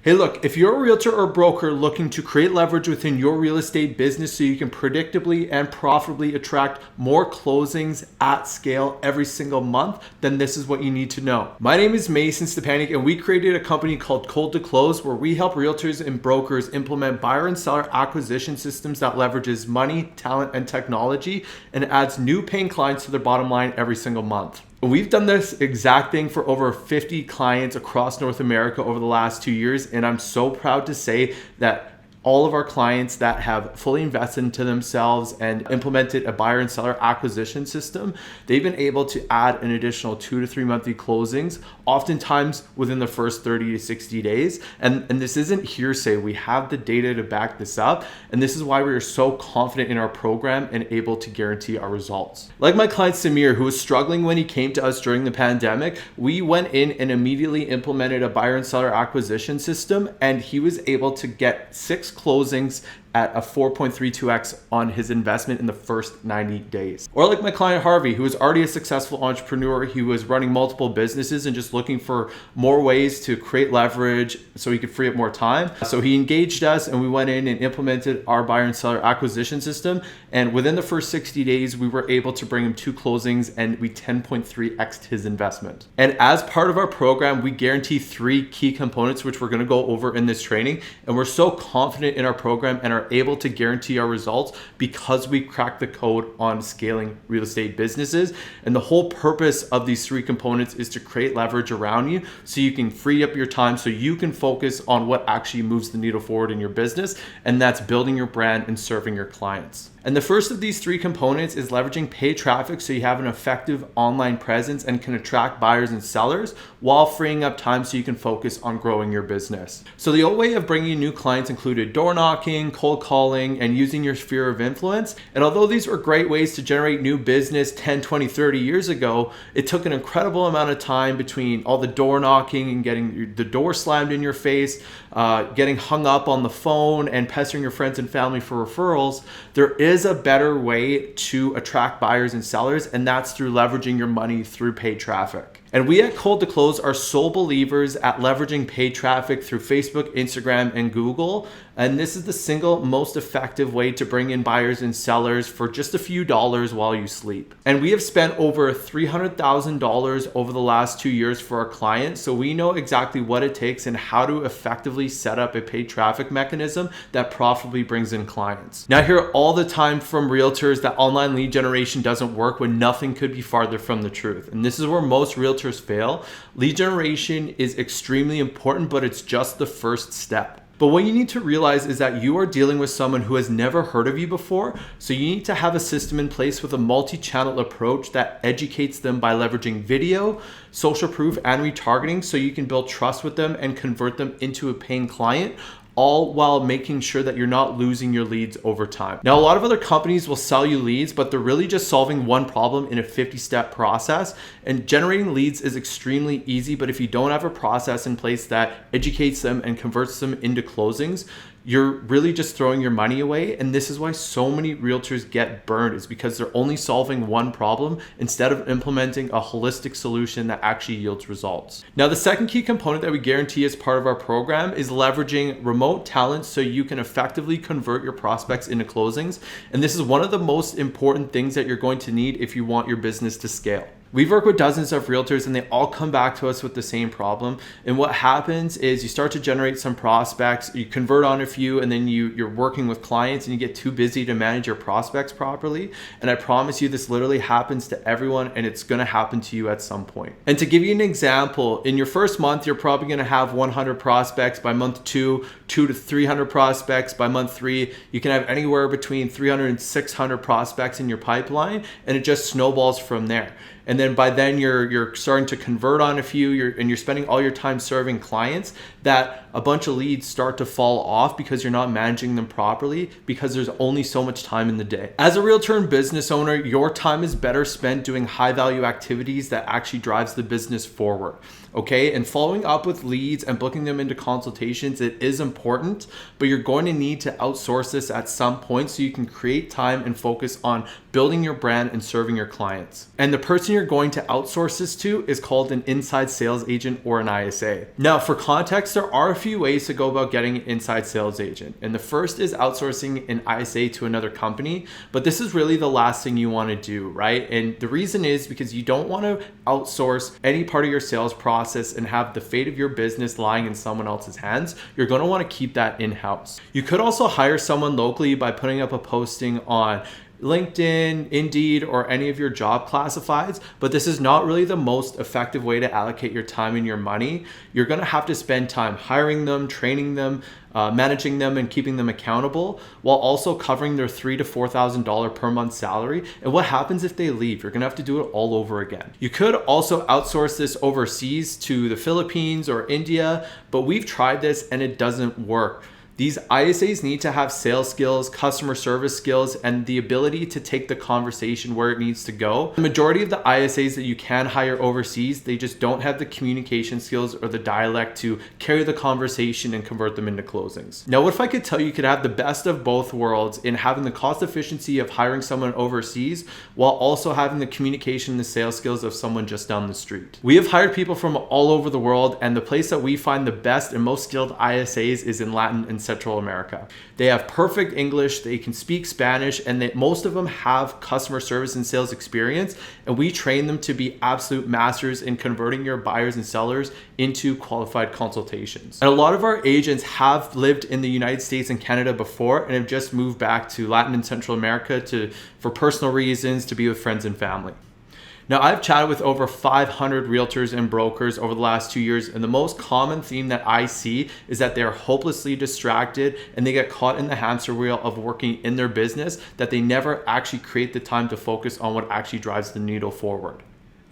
Hey, look, if you're a realtor or broker looking to create leverage within your real estate business so you can predictably and profitably attract more closings at scale every single month, then this is what you need to know. My name is Mason Stepanik, and we created a company called Cold to Close where we help realtors and brokers implement buyer and seller acquisition systems that leverages money, talent, and technology and adds new paying clients to their bottom line every single month. We've done this exact thing for over 50 clients across North America over the last 2 years, and I'm so proud to say that all of our clients that have fully invested into themselves and implemented a buyer and seller acquisition system, they've been able to add an additional 2 to 3 monthly closings, oftentimes within the first 30 to 60 days. And this isn't hearsay. We have the data to back this up. And this is why we are so confident in our program and able to guarantee our results. Like my client Samir, who was struggling when he came to us during the pandemic, we went in and immediately implemented a buyer and seller acquisition system, and he was able to get 6 closings at a 4.32x on his investment in the first 90 days. Or like my client Harvey, who was already a successful entrepreneur. He was running multiple businesses and just looking for more ways to create leverage so he could free up more time. So he engaged us and we went in and implemented our buyer and seller acquisition system. And within the first 60 days, we were able to bring him 2 closings and we 10.3x'd his investment. And as part of our program, we guarantee 3 key components, which we're gonna go over in this training. And we're so confident in our program and are able to guarantee our results because we cracked the code on scaling real estate businesses. And the whole purpose of these 3 components is to create leverage around you so you can free up your time so you can focus on what actually moves the needle forward in your business, and that's building your brand and serving your clients. And the first of these 3 components is leveraging paid traffic so you have an effective online presence and can attract buyers and sellers while freeing up time so you can focus on growing your business. So the old way of bringing in new clients included door knocking, cold calling, and using your sphere of influence. And although these were great ways to generate new business 10, 20, 30 years ago, it took an incredible amount of time between all the door knocking and getting the door slammed in your face, getting hung up on the phone and pestering your friends and family for referrals. There is a better way to attract buyers and sellers, and that's through leveraging your money through paid traffic. And we at Cold to Close are sole believers at leveraging paid traffic through Facebook, Instagram, and Google. And this is the single most effective way to bring in buyers and sellers for just a few dollars while you sleep. And we have spent over $300,000 over the last 2 years for our clients. So we know exactly what it takes and how to effectively set up a paid traffic mechanism that profitably brings in clients. Now, I hear all the time from realtors that online lead generation doesn't work when nothing could be farther from the truth. And this is where most realtors fail. Lead generation is extremely important, but it's just the first step. But what you need to realize is that you are dealing with someone who has never heard of you before. So you need to have a system in place with a multi-channel approach that educates them by leveraging video, social proof, and retargeting so you can build trust with them and convert them into a paying client, all while making sure that you're not losing your leads over time. Now, a lot of other companies will sell you leads, but they're really just solving one problem in a 50-step process. And generating leads is extremely easy, but if you don't have a process in place that educates them and converts them into closings, you're really just throwing your money away. And this is why so many realtors get burned, is because they're only solving one problem instead of implementing a holistic solution that actually yields results. Now, the second key component that we guarantee as part of our program is leveraging remote talent so you can effectively convert your prospects into closings. And this is one of the most important things that you're going to need if you want your business to scale. We've worked with dozens of realtors and they all come back to us with the same problem. And what happens is you start to generate some prospects, you convert on a few, and then you're working with clients and you get too busy to manage your prospects properly. And I promise you, this literally happens to everyone, and it's gonna happen to you at some point. And to give you an example, in your first month, you're probably gonna have 100 prospects. By month 2, 200 to 300 prospects. By month 3, you can have anywhere between 300 and 600 prospects in your pipeline, and it just snowballs from there. And then by then you're starting to convert on a few, and you're spending all your time serving clients, that a bunch of leads start to fall off because you're not managing them properly, because there's only so much time in the day. As a realtor and business owner, your time is better spent doing high value activities that actually drives the business forward. Okay, and following up with leads and booking them into consultations, it is important, but you're going to need to outsource this at some point so you can create time and focus on building your brand and serving your clients. And the person you're you're going to outsource this to is called an inside sales agent or an ISA. Now, for context, there are a few ways to go about getting an inside sales agent. And the first is outsourcing an ISA to another company, but this is really the last thing you want to do, right? And the reason is because you don't want to outsource any part of your sales process and have the fate of your business lying in someone else's hands. You're going to want to keep that in-house. You could also hire someone locally by putting up a posting on LinkedIn, Indeed, or any of your job classifieds, but this is not really the most effective way to allocate your time and your money. You're going to have to spend time hiring them, training them, managing them, and keeping them accountable, while also covering their $3,000 to $4,000 per month salary. And what happens if they leave? You're going to have to do it all over again. You could also outsource this overseas to the Philippines or India, but we've tried this and it doesn't work. These ISAs need to have sales skills, customer service skills, and the ability to take the conversation where it needs to go. The majority of the ISAs that you can hire overseas, they just don't have the communication skills or the dialect to carry the conversation and convert them into closings. Now, what if I could tell you could have the best of both worlds in having the cost efficiency of hiring someone overseas while also having the communication and the sales skills of someone just down the street? We have hired people from all over the world, and the place that we find the best and most skilled ISAs is in Latin and Central America. They have perfect English, they can speak Spanish, and most of them have customer service and sales experience, and we train them to be absolute masters in converting your buyers and sellers into qualified consultations. And a lot of our agents have lived in the United States and Canada before and have just moved back to Latin and Central America for personal reasons, to be with friends and family. Now, I've chatted with over 500 realtors and brokers over the last 2 years, and the most common theme that I see is that they're hopelessly distracted and they get caught in the hamster wheel of working in their business, that they never actually create the time to focus on what actually drives the needle forward.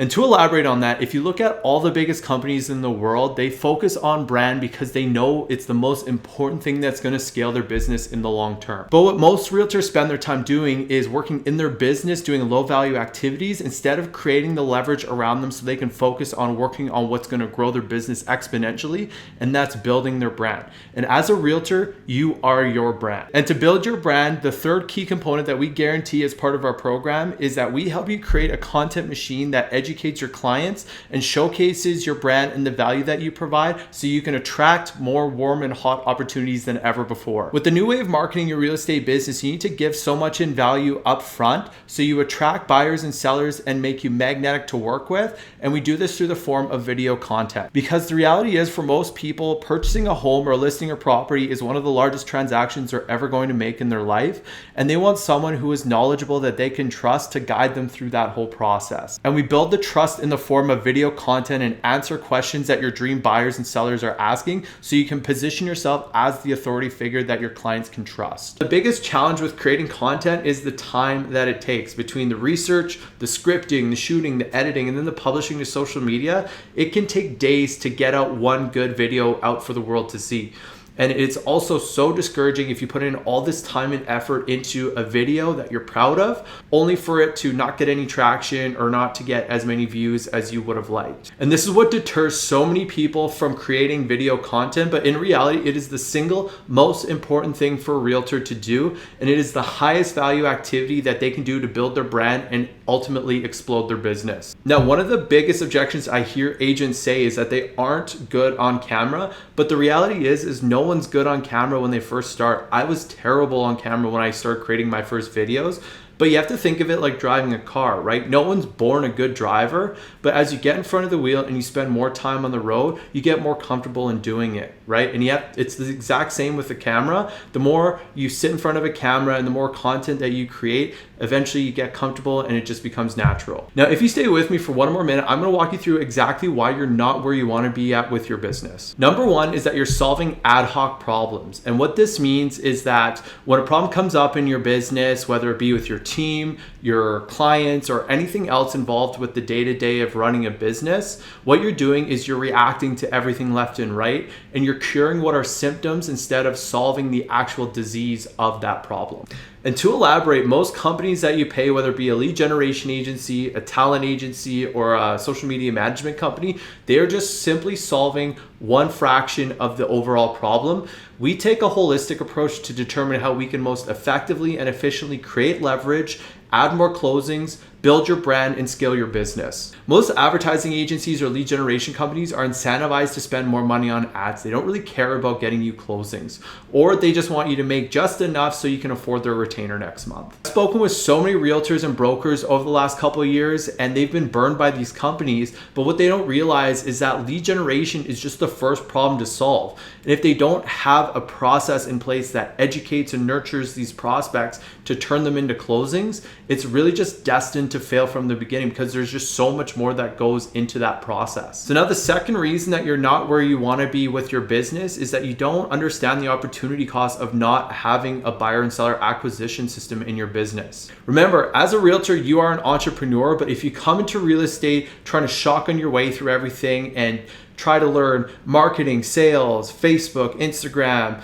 And to elaborate on that, if you look at all the biggest companies in the world, they focus on brand because they know it's the most important thing that's going to scale their business in the long term. But what most realtors spend their time doing is working in their business, doing low value activities instead of creating the leverage around them so they can focus on working on what's going to grow their business exponentially, and that's building their brand. And as a realtor, you are your brand. And to build your brand, the third key component that we guarantee as part of our program is that we help you create a content machine that educates your clients and showcases your brand and the value that you provide so you can attract more warm and hot opportunities than ever before. With the new way of marketing your real estate business, you need to give so much in value up front so you attract buyers and sellers and make you magnetic to work with. And we do this through the form of video content. Because the reality is, for most people, purchasing a home or listing a property is one of the largest transactions they're ever going to make in their life. And they want someone who is knowledgeable that they can trust to guide them through that whole process. And we build the trust in the form of video content and answer questions that your dream buyers and sellers are asking so you can position yourself as the authority figure that your clients can trust. The biggest challenge with creating content is the time that it takes between the research, the scripting, the shooting, the editing, and then the publishing to social media. It can take days to get out one good video out for the world to see. And it's also so discouraging if you put in all this time and effort into a video that you're proud of, only for it to not get any traction or not to get as many views as you would have liked. And this is what deters so many people from creating video content, but in reality, it is the single most important thing for a realtor to do, and it is the highest value activity that they can do to build their brand and ultimately explode their business. Now, one of the biggest objections I hear agents say is that they aren't good on camera, but the reality is no one's good on camera when they first start. I was terrible on camera when I started creating my first videos. But you have to think of it like driving a car, right? No one's born a good driver, but as you get in front of the wheel and you spend more time on the road, you get more comfortable in doing it, right? And yet it's the exact same with the camera. The more you sit in front of a camera and the more content that you create, eventually you get comfortable and it just becomes natural. Now, if you stay with me for one more minute, I'm gonna walk you through exactly why you're not where you wanna be at with your business. Number one is that you're solving ad hoc problems. And what this means is that when a problem comes up in your business, whether it be with your team, your clients, or anything else involved with the day-to-day of running a business, what you're doing is you're reacting to everything left and right, and you're curing what are symptoms instead of solving the actual disease of that problem. And to elaborate, most companies that you pay, whether it be a lead generation agency, a talent agency, or a social media management company, they are just simply solving one fraction of the overall problem. We take a holistic approach to determine how we can most effectively and efficiently create leverage, add more closings, build your brand, and scale your business. Most advertising agencies or lead generation companies are incentivized to spend more money on ads. They don't really care about getting you closings, or they just want you to make just enough so you can afford their retainer next month. I've spoken with so many realtors and brokers over the last couple of years, and they've been burned by these companies, but what they don't realize is that lead generation is just the first problem to solve. And if they don't have a process in place that educates and nurtures these prospects to turn them into closings, it's really just destined to fail from the beginning, because there's just so much more that goes into that process. So now the second reason that you're not where you want to be with your business is that you don't understand the opportunity cost of not having a buyer and seller acquisition system in your business. Remember, as a realtor, you are an entrepreneur, but if you come into real estate trying to shotgun your way through everything and try to learn marketing, sales, Facebook, Instagram,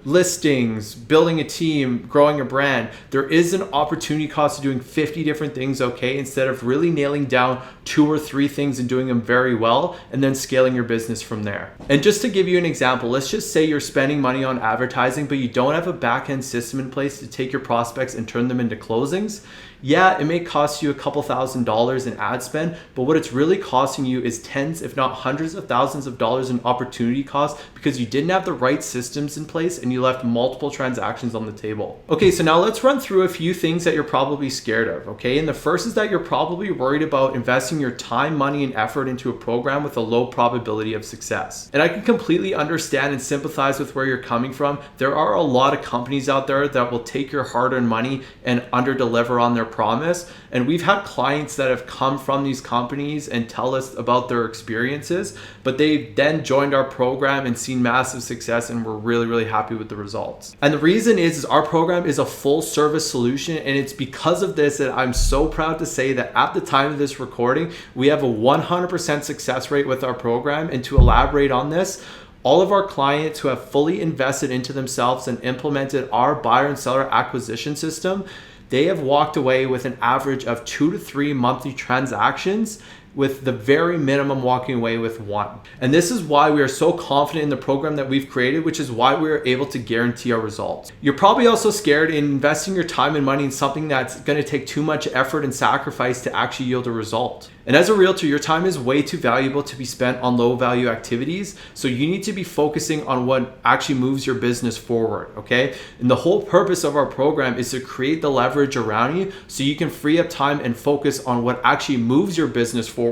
listings, building a team, growing a brand, there is an opportunity cost of doing 50 different things, okay, instead of really nailing down 2 or 3 things and doing them very well and then scaling your business from there. And just to give you an example, let's just say you're spending money on advertising, but you don't have a back-end system in place to take your prospects and turn them into closings. Yeah, it may cost you a couple $1,000s in ad spend, but what it's really costing you is tens, if not hundreds of thousands of dollars in opportunity costs, because you didn't have the right systems in place and you left multiple transactions on the table. Okay, so now let's run through a few things that you're probably scared of, okay? And the first is that you're probably worried about investing your time, money, and effort into a program with a low probability of success. And I can completely understand and sympathize with where you're coming from. There are a lot of companies out there that will take your hard-earned money and under-deliver on their promise. And we've had clients that have come from these companies and tell us about their experiences, but they've then joined our program and seen massive success, and we're really, really happy with the results. And the reason is our program is a full service solution, and it's because of this that I'm so proud to say that at the time of this recording, we have a 100% success rate with our program. And to elaborate on this, all of our clients who have fully invested into themselves and implemented our buyer and seller acquisition system, they have walked away with an average of 2 to 3 monthly transactions, with the very minimum walking away with 1. And this is why we are so confident in the program that we've created, which is why we are able to guarantee our results. You're probably also scared in investing your time and money in something that's going to take too much effort and sacrifice to actually yield a result. And as a realtor, your time is way too valuable to be spent on low value activities. So you need to be focusing on what actually moves your business forward, okay? And the whole purpose of our program is to create the leverage around you so you can free up time and focus on what actually moves your business forward.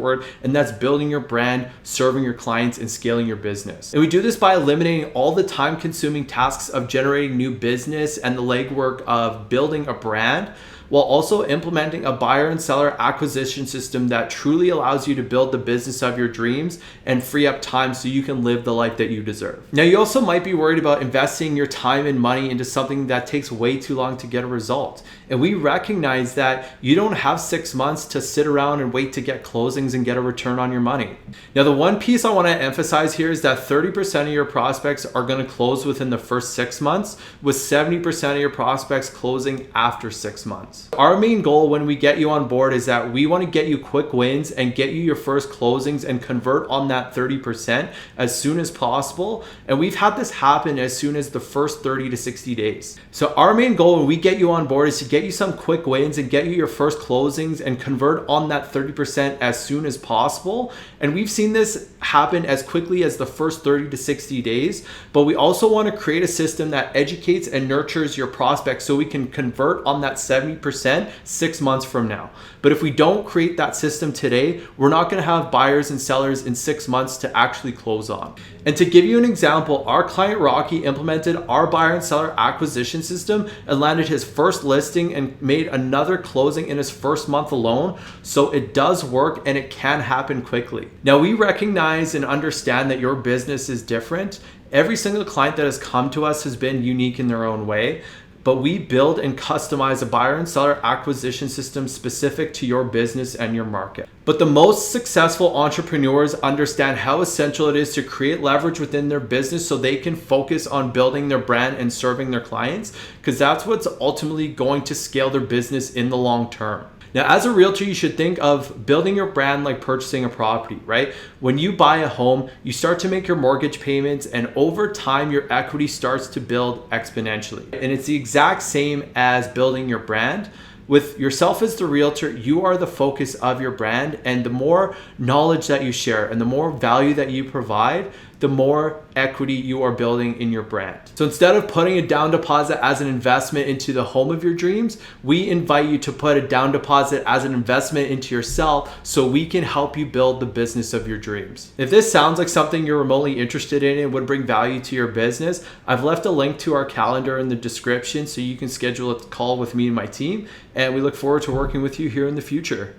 And that's building your brand, serving your clients, and scaling your business. And we do this by eliminating all the time consuming tasks of generating new business and the legwork of building a brand, while also implementing a buyer and seller acquisition system that truly allows you to build the business of your dreams and free up time so you can live the life that you deserve. Now, you also might be worried about investing your time and money into something that takes way too long to get a result. And we recognize that you don't have 6 months to sit around and wait to get closings and get a return on your money. Now, the one piece I want to emphasize here is that 30% of your prospects are going to close within the first 6 months, with 70% of your prospects closing after 6 months. Our main goal when we get you on board is that we want to get you quick wins and get you your first closings and convert on that 30% as soon as possible. And we've had this happen as soon as the first 30 to 60 days. So our main goal when we get you on board is to get you some quick wins and get you your first closings and convert on that 30% as soon as possible. And we've seen this happen as quickly as the first 30 to 60 days, but we also want to create a system that educates and nurtures your prospects so we can convert on that 70% 6 months from now. But if we don't create that system today, we're not going to have buyers and sellers in 6 months to actually close on. And to give you an example, our client Rocky implemented our buyer and seller acquisition system and landed his first listing and made another closing in his first month alone. So it does work and it can happen quickly. Now, we recognize and understand that your business is different. Every single client that has come to us has been unique in their own way, but we build and customize a buyer and seller acquisition system specific to your business and your market. But the most successful entrepreneurs understand how essential it is to create leverage within their business so they can focus on building their brand and serving their clients, because that's what's ultimately going to scale their business in the long term. Now, as a realtor, you should think of building your brand like purchasing a property, right? When you buy a home, you start to make your mortgage payments, and over time, your equity starts to build exponentially. And it's the exact same as building your brand. With yourself as the realtor, you are the focus of your brand, and the more knowledge that you share and the more value that you provide, the more equity you are building in your brand. So instead of putting a down deposit as an investment into the home of your dreams, we invite you to put a down deposit as an investment into yourself so we can help you build the business of your dreams. If this sounds like something you're remotely interested in and would bring value to your business, I've left a link to our calendar in the description so you can schedule a call with me and my team, and we look forward to working with you here in the future.